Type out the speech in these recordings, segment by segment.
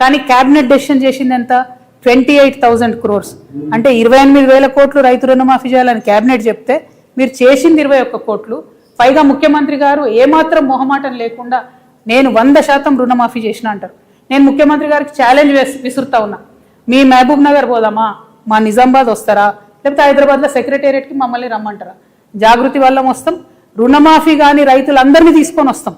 కానీ cabinet decision చేసింది ఎంత 28,000 crores అంటే 28,000 కోట్లు రైతు రుణమాఫీ చేయాలని క్యాబినెట్ చెప్తే మీరు చేసింది 21 కోట్లు. పైగా ముఖ్యమంత్రి గారు ఏమాత్రం మొహమాటం లేకుండా నేను 100% రుణమాఫీ చేసిన అంటారు. నేను ముఖ్యమంత్రి గారికి ఛాలెంజ్ విసురుతా ఉన్నా, మీ మహబూబ్ నగర్ పోదామా, మా నిజామాబాద్ వస్తారా, లేకపోతే హైదరాబాద్లో సెక్రటేరియట్కి మమ్మల్ని రమ్మంటారా? జాగృతి వల్ల వస్తాం, రుణమాఫీ కానీ రైతులందరినీ తీసుకొని వస్తాం.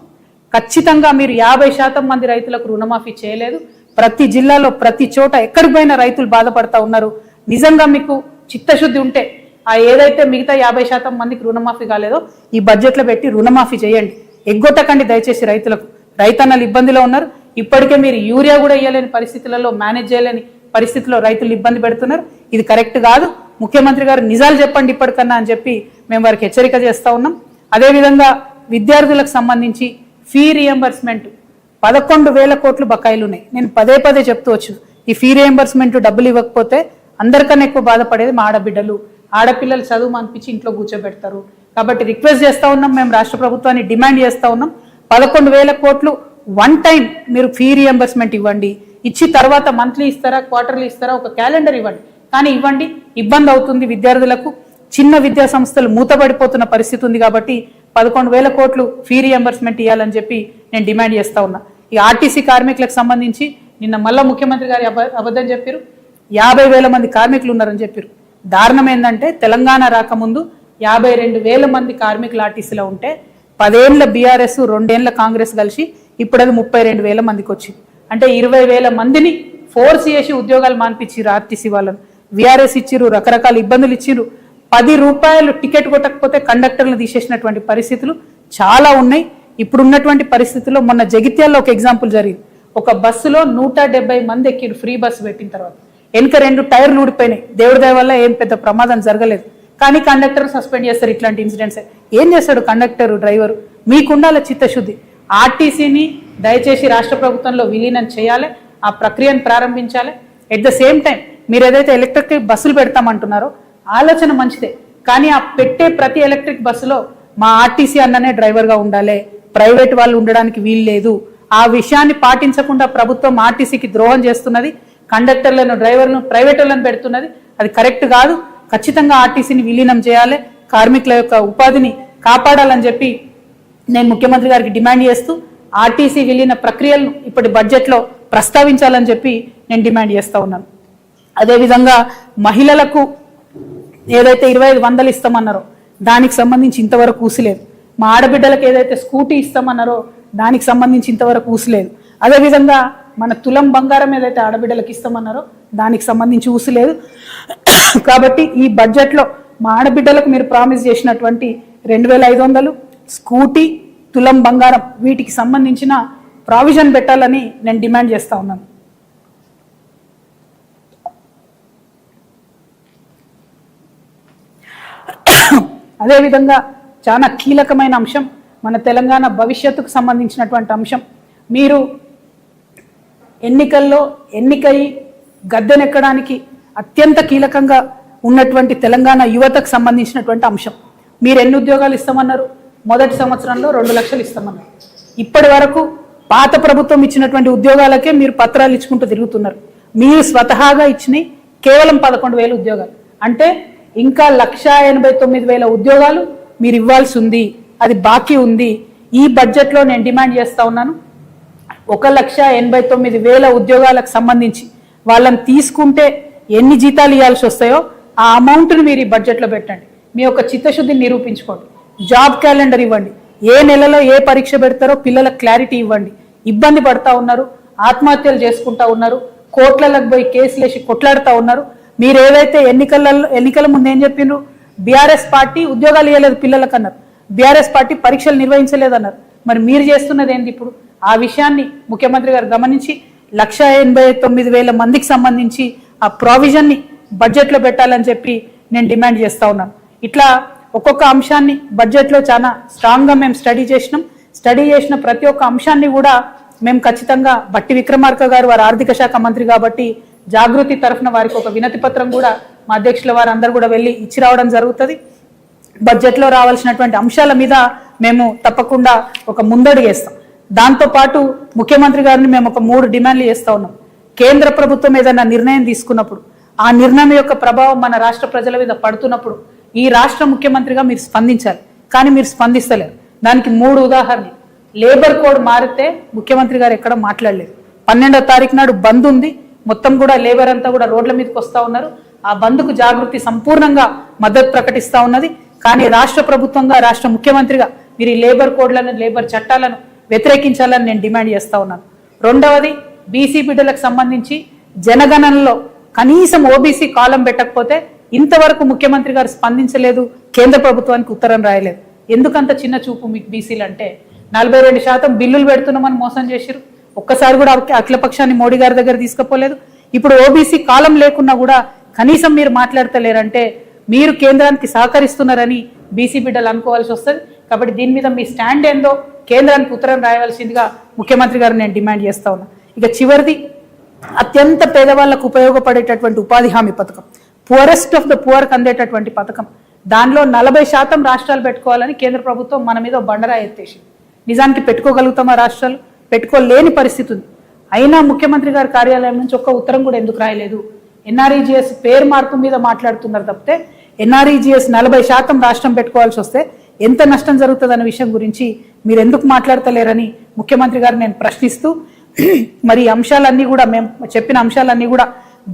ఖచ్చితంగా మీరు 50% మంది రైతులకు రుణమాఫీ చేయలేదు. ప్రతి జిల్లాలో ప్రతి చోట ఎక్కడికి పోయినా రైతులు బాధపడతా ఉన్నారు. నిజంగా మీకు చిత్తశుద్ధి ఉంటే ఆ ఏదైతే మిగతా 50% మందికి రుణమాఫీ కాలేదో ఈ బడ్జెట్లో పెట్టి రుణమాఫీ చేయండి. ఎగ్గొట్టకండి దయచేసి రైతులకు. రైతన్నలు ఇబ్బందిలో ఉన్నారు. ఇప్పటికే మీరు యూరియా కూడా ఇవ్వలేని పరిస్థితులలో, మేనేజ్ చేయలేని పరిస్థితిలో రైతులు ఇబ్బంది పెడుతున్నారు. ఇది కరెక్ట్ కాదు. ముఖ్యమంత్రి గారు నిజాలు చెప్పండి ఇప్పటికన్నా అని చెప్పి మేము వారికి హెచ్చరిక చేస్తూ ఉన్నాం. అదేవిధంగా విద్యార్థులకు సంబంధించి ఫీ రియంబర్స్మెంట్ 11,000 కోట్లు బకాయిలు ఉన్నాయి. నేను పదే పదే చెప్తూ వచ్చాను, ఈ ఫీ రియంబర్స్మెంట్ డబ్బులు ఇవ్వకపోతే అందరికన్నా ఎక్కువ బాధపడేది మా ఆడబిడ్డలు. ఆడపిల్లలు చదువు అనిపించి ఇంట్లో కూర్చోబెడతారు. కాబట్టి రిక్వెస్ట్ చేస్తూ ఉన్నాం, మేము రాష్ట్ర ప్రభుత్వాన్ని డిమాండ్ చేస్తూ ఉన్నాం, 11,000 కోట్లు వన్ టైం మీరు ఫీ రియంబర్స్మెంట్ ఇవ్వండి. ఇచ్చి తర్వాత మంత్లీ ఇస్తారా, క్వార్టర్లీ ఇస్తారా, ఒక క్యాలెండర్ ఇవ్వండి. కానీ ఇవ్వండి, ఇబ్బంది అవుతుంది విద్యార్థులకు. చిన్న విద్యా సంస్థలు మూతపడిపోతున్న పరిస్థితి ఉంది. కాబట్టి 11,000 కోట్లు ఫీ రియంబర్స్మెంట్ ఇవ్వాలని చెప్పి నేను డిమాండ్ చేస్తూ ఉన్నా. ఈ ఆర్టీసీ కార్మికులకు సంబంధించి నిన్న మళ్ళా ముఖ్యమంత్రి గారు అబద్ధం చెప్పారు, 50,000 మంది కార్మికులు ఉన్నారని చెప్పారు. దారుణం ఏంటంటే తెలంగాణ రాకముందు 52,000 మంది కార్మికులు ఆర్టీసీలో ఉంటే 10 ఏళ్ల బీఆర్ఎస్ 2 ఏళ్ల కాంగ్రెస్ కలిసి ఇప్పుడు అది 32,000 మందికి వచ్చింది. అంటే 20,000 మందిని ఫోర్స్ చేసి ఉద్యోగాలు మాన్పించారు ఆర్టీసీ వాళ్ళను. వీఆర్ఎస్ ఇచ్చిరు, రకరకాల ఇబ్బందులు ఇచ్చిరు. 10 రూపాయలు టికెట్ కొట్టకపోతే కండక్టర్లు తీసేసినటువంటి పరిస్థితులు చాలా ఉన్నాయి. ఇప్పుడున్నటువంటి పరిస్థితుల్లో మొన్న జగిత్యాల్లో ఒక ఎగ్జాంపుల్ జరిగింది. ఒక బస్సులో 170 మంది ఎక్కిరు ఫ్రీ బస్సు పెట్టిన తర్వాత. వెనుక 2 టైర్లు ఊడిపోయినాయి. దేవుడి దయ వల్ల ఏం పెద్ద ప్రమాదం జరగలేదు. కానీ కండక్టర్ సస్పెండ్ చేస్తారు ఇట్లాంటి ఇన్సిడెంట్స్. ఏం చేస్తాడు కండక్టర్, డ్రైవరు? మీకుండాల చిత్తశుద్ధి. ఆర్టీసీని దయచేసి రాష్ట్ర ప్రభుత్వంలో విలీనం చేయాలి, ఆ ప్రక్రియను ప్రారంభించాలి. ఎట్ ద సేమ్ టైం మీరు ఏదైతే ఎలక్ట్రిక్ బస్సులు పెడతామంటున్నారో ఆలోచన మంచిదే, కానీ ఆ పెట్టే ప్రతి ఎలక్ట్రిక్ బస్సులో మా ఆర్టీసీ అన్ననే డ్రైవర్గా ఉండాలి, ప్రైవేట్ వాళ్ళు ఉండడానికి వీలు లేదు. ఆ విషయాన్ని పాటించకుండా ప్రభుత్వం ఆర్టీసీకి ద్రోహం చేస్తున్నది. కండక్టర్లను, డ్రైవర్లను ప్రైవేట్ వాళ్ళని పెడుతున్నది. అది కరెక్ట్ కాదు. ఖచ్చితంగా ఆర్టీసీని విలీనం చేయాలి, కార్మికుల యొక్క ఉపాధిని కాపాడాలని చెప్పి నేను ముఖ్యమంత్రి గారికి డిమాండ్ చేస్తూ ఆర్టీసీ విలీన ప్రక్రియలను ఇప్పటి బడ్జెట్లో ప్రస్తావించాలని చెప్పి నేను డిమాండ్ చేస్తూ ఉన్నాను. అదేవిధంగా మహిళలకు ఏదైతే 25,000 ఇస్తామన్నారో దానికి సంబంధించి ఇంతవరకు ఊసిలేదు. మా ఆడబిడ్డలకు ఏదైతే స్కూటీ ఇస్తామన్నారో దానికి సంబంధించి ఇంతవరకు ఊసిలేదు. అదేవిధంగా మన తులం బంగారం ఏదైతే ఆడబిడ్డలకు ఇస్తామన్నారో దానికి సంబంధించి ఊసిలేదు. కాబట్టి ఈ బడ్జెట్లో మా ఆడబిడ్డలకు మీరు ప్రామిస్ చేసినటువంటి 2,500 స్కూటీ, తులం బంగారం వీటికి సంబంధించిన ప్రావిజన్ పెట్టాలని నేను డిమాండ్ చేస్తూ ఉన్నాను. అదేవిధంగా చాలా కీలకమైన అంశం, మన తెలంగాణ భవిష్యత్తుకు సంబంధించినటువంటి అంశం. మీరు ఎన్నికల్లో ఎన్నికై గద్దెనెక్కడానికి అత్యంత కీలకంగా ఉన్నటువంటి తెలంగాణ యువతకు సంబంధించినటువంటి అంశం. మీరు ఎన్ని ఉద్యోగాలు ఇస్తామన్నారు? మొదటి సంవత్సరంలో 2 లక్షలు ఇస్తామన్నారు. ఇప్పటి వరకు పాత ప్రభుత్వం ఇచ్చినటువంటి ఉద్యోగాలకే మీరు పత్రాలు ఇచ్చుకుంటూ తిరుగుతున్నారు. మీరు స్వతహాగా ఇచ్చినవి కేవలం 11,000 ఉద్యోగాలు. అంటే ఇంకా 1,89,000 ఉద్యోగాలు మీరు ఇవ్వాల్సి ఉంది, అది బాకీ ఉంది. ఈ బడ్జెట్లో నేను డిమాండ్ చేస్తూ ఉన్నాను, 1,89,000 ఉద్యోగాలకు సంబంధించి వాళ్ళని తీసుకుంటే ఎన్ని జీతాలు ఇవ్వాల్సి వస్తాయో ఆ అమౌంట్ని మీరు ఈ బడ్జెట్లో పెట్టండి. మీ యొక్క చిత్తశుద్ధిని నిరూపించుకోండి. జాబ్ క్యాలెండర్ ఇవ్వండి. ఏ నెలలో ఏ పరీక్ష పెడతారో పిల్లలకు క్లారిటీ ఇవ్వండి. ఇబ్బంది పడతా ఉన్నారు, ఆత్మహత్యలు చేసుకుంటా ఉన్నారు, కోర్టులకు పోయి కేసులు వేసి కొట్లాడుతూ ఉన్నారు. మీరు ఏదైతే ఎన్నికల ముందు ఏం చెప్పిండ్రు? బీఆర్ఎస్ పార్టీ ఉద్యోగాలు ఇవ్వలేదు పిల్లలకు అన్నారు, బీఆర్ఎస్ పార్టీ పరీక్షలు నిర్వహించలేదు అన్నారు. మరి మీరు చేస్తున్నది ఏంటి ఇప్పుడు? ఆ విషయాన్ని ముఖ్యమంత్రి గారు గమనించి 1,89,000 మందికి సంబంధించి ఆ ప్రావిజన్ని బడ్జెట్లో పెట్టాలని చెప్పి నేను డిమాండ్ చేస్తూ ఉన్నాను. ఇట్లా ఒక్కొక్క అంశాన్ని బడ్జెట్లో చాలా స్ట్రాంగ్గా మేము స్టడీ చేసిన ప్రతి ఒక్క అంశాన్ని కూడా మేము ఖచ్చితంగా బట్టి విక్రమార్క గారు వారు ఆర్థిక శాఖ మంత్రి కాబట్టి జాగృతి తరఫున వారికి ఒక వినతి పత్రం కూడా మా అధ్యక్షుల వారు అందరూ కూడా వెళ్ళి ఇచ్చి రావడం జరుగుతుంది. బడ్జెట్లో రావాల్సినటువంటి అంశాల మీద మేము తప్పకుండా ఒక ముందడుగు వేస్తాం. దాంతోపాటు ముఖ్యమంత్రి గారిని మేము ఒక 3 డిమాండ్లు చేస్తూ ఉన్నాం. కేంద్ర ప్రభుత్వం ఏదైనా నిర్ణయం తీసుకున్నప్పుడు ఆ నిర్ణయం యొక్క ప్రభావం మన రాష్ట్ర ప్రజల మీద పడుతున్నప్పుడు ఈ రాష్ట్ర ముఖ్యమంత్రిగా మీరు స్పందించాలి. కానీ మీరు స్పందిస్తలేరు. దానికి 3 ఉదాహరణలు. లేబర్ కోడ్ మారితే ముఖ్యమంత్రి గారు ఎక్కడ మాట్లాడలేదు. 12వ తారీఖు నాడు బంద్ ఉంది. మొత్తం కూడా లేబర్ అంతా కూడా రోడ్ల మీదకి వస్తూ ఉన్నారు. ఆ బంద్కు జాగృతి సంపూర్ణంగా మద్దతు ప్రకటిస్తూ ఉన్నది. కానీ రాష్ట్ర ప్రభుత్వంగా, రాష్ట్ర ముఖ్యమంత్రిగా మీరు ఈ లేబర్ కోడ్లను, లేబర్ చట్టాలను వ్యతిరేకించాలని నేను డిమాండ్ చేస్తూ ఉన్నాను. రెండవది, బీసీ బిడ్డలకు సంబంధించి జనగణనలో కనీసం ఓబీసీ కాలం పెట్టకపోతే ఇంతవరకు ముఖ్యమంత్రి గారు స్పందించలేదు, కేంద్ర ప్రభుత్వానికి ఉత్తరం రాయలేదు. ఎందుకంత చిన్న చూపు మీకు బీసీలు అంటే? 42% బిల్లులు పెడుతున్నామని మోసం చేసిరు. ఒక్కసారి కూడా అఖిలపక్షాన్ని మోడీ గారి దగ్గర తీసుకుపోలేదు. ఇప్పుడు ఓబీసీ కాలం లేకున్నా కూడా కనీసం మీరు మాట్లాడతలేరంటే మీరు కేంద్రానికి సహకరిస్తున్నారని బీసీ బిడ్డలు అనుకోవాల్సి వస్తుంది. కాబట్టి దీని మీద మీ స్టాండ్ ఏందో కేంద్రానికి ఉత్తరం రాయవలసిందిగా ముఖ్యమంత్రి గారు నేను డిమాండ్ చేస్తా ఉన్నా. ఇక చివరిది, అత్యంత పేదవాళ్లకు ఉపయోగపడేటటువంటి ఉపాధి హామీ పథకం, పువరెస్ట్ ఆఫ్ ద పువర్కి అందేటటువంటి పథకం, దానిలో 40% రాష్ట్రాలు పెట్టుకోవాలని కేంద్ర ప్రభుత్వం మన మీద బండరాయి ఎత్తేసింది. నిజానికి పెట్టుకోగలుగుతామా? రాష్ట్రాలు పెట్టుకోలేని పరిస్థితి ఉంది. అయినా ముఖ్యమంత్రి గారి కార్యాలయం నుంచి ఒక్క ఉత్తరం కూడా ఎందుకు రాయలేదు? ఎన్ఆర్ఈజీఎస్ పేరు మార్పు మీద మాట్లాడుతున్నారు తప్పితే ఎన్ఆర్ఈజీఎస్ 40% రాష్ట్రం పెట్టుకోవాల్సి వస్తే ఎంత నష్టం జరుగుతుందన్న విషయం గురించి మీరు ఎందుకు మాట్లాడతలేరని ముఖ్యమంత్రి గారు నేను ప్రశ్నిస్తూ, మరి అంశాలన్నీ కూడా మేము చెప్పిన అంశాలన్నీ కూడా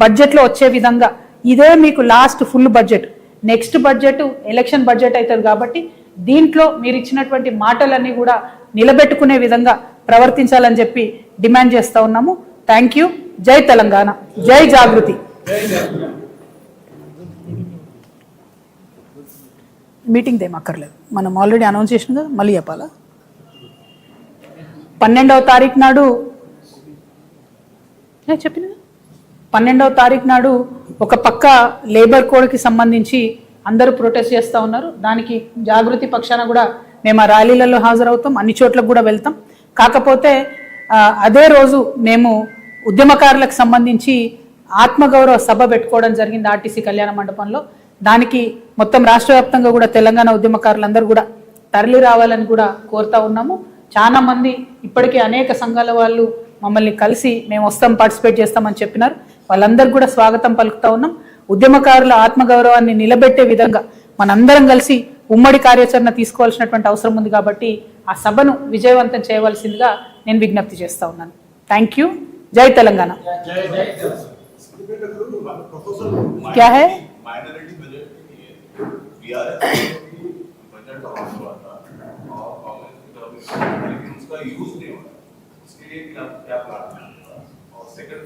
బడ్జెట్లో వచ్చే విధంగా, ఇదే మీకు last full budget, next budget election budget అవుతుంది కాబట్టి దీంట్లో మీరు ఇచ్చినటువంటి మాటలన్నీ కూడా నిలబెట్టుకునే విధంగా ప్రవర్తించాలని చెప్పి డిమాండ్ చేస్తూ ఉన్నాము. Thank you. జై తెలంగాణ, జై జాగృతి. మీటింగ్ ఏమక్కర్లేదు, మనం ఆల్రెడీ అనౌన్స్ చేసినాం కదా, మళ్ళీ చెప్పాలా? 12వ తారీఖు నాడు చెప్పిన 12వ తారీఖు నాడు ఒక పక్క లేబర్ కోడ్కి సంబంధించి అందరూ ప్రొటెస్ట్ చేస్తూ ఉన్నారు. దానికి జాగృతి పక్షాన కూడా మేము ఆ ర్యాలీలలో హాజరవుతాం, అన్ని చోట్లకు కూడా వెళ్తాం. కాకపోతే అదే రోజు మేము ఉద్యమకారులకు సంబంధించి ఆత్మగౌరవ సభ పెట్టుకోవడం జరిగింది ఆర్టీసీ కళ్యాణ మండపంలో. దానికి మొత్తం రాష్ట్ర వ్యాప్తంగా కూడా తెలంగాణ ఉద్యమకారులందరూ కూడా తరలి రావాలని కూడా కోరుతా ఉన్నాము. చాలా మంది ఇప్పటికే అనేక సంఘాల వాళ్ళు మమ్మల్ని కలిసి మేము వస్తాం, పార్టిసిపేట్ చేస్తామని చెప్పినారు. వాళ్ళందరూ కూడా స్వాగతం పలుకుతా ఉన్నాం. ఉద్యమకారుల ఆత్మగౌరవాన్ని నిలబెట్టే విధంగా మనందరం కలిసి ఉమ్మడి కార్యాచరణ తీసుకోవాల్సినటువంటి అవసరం ఉంది. కాబట్టి ఆ సభను విజయవంతం చేయవలసిందిగా నేను విజ్ఞప్తి చేస్తా ఉన్నాను. Thank you. జై తెలంగాణ. क्या है? Minority budget BRS budget pass हुआ था और कांग्रेस की तरफ से, लेकिन उसका यूज नहीं हुआ. उसके लिए क्या प्लान है? और सेकंड